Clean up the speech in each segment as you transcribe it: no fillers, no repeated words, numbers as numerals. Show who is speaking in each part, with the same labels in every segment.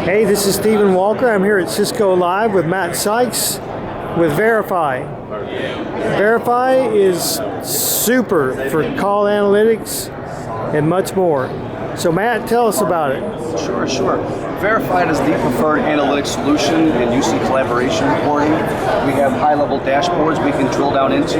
Speaker 1: Hey, this is Stephen Walker. I'm here at Cisco Live with Matt Sikes with Variphy. Variphy is super for call analytics and much more. So Matt, tell us about it.
Speaker 2: Sure. Variphy is the preferred analytics solution in UC collaboration reporting. We have high-level dashboards we can drill down into,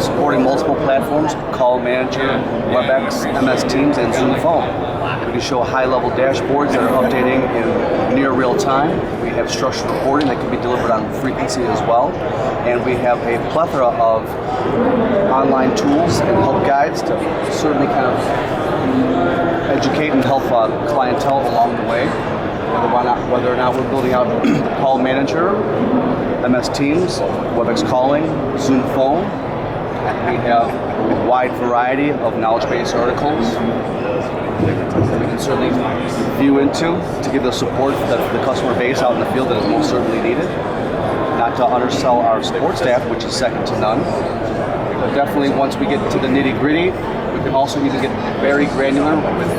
Speaker 2: supporting multiple platforms: Call Manager, WebEx, MS Teams, and Zoom Phone. We can show high-level dashboards that are updating in near real time. We have structured reporting that can be delivered on frequency as well. And we have a plethora of online tools and help guides to certainly kind of educate and help clientele along the way. Whether or not we're building out Call Manager, MS Teams, WebEx Calling, Zoom Phone. We have a wide variety of knowledge-based articles that we can certainly view into to give the support that the customer base out in the field that is most certainly needed. Not to undersell our support staff, which is second to none. But definitely once we get to the nitty-gritty, we can also even get very granular with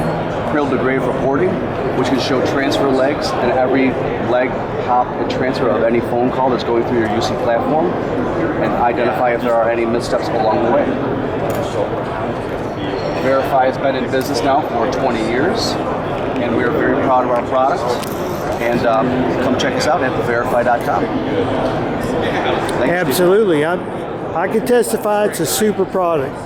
Speaker 2: cradle-to-grave reporting, which can show transfer legs and every leg, hop, and transfer of any phone call that's going through your UC platform, and identify if there are any missteps along the way. So, Variphy has been in business now for 20 years, and we are very proud of our product. And come check us out at thevariphy.com.
Speaker 1: Absolutely. I can testify it's a super product.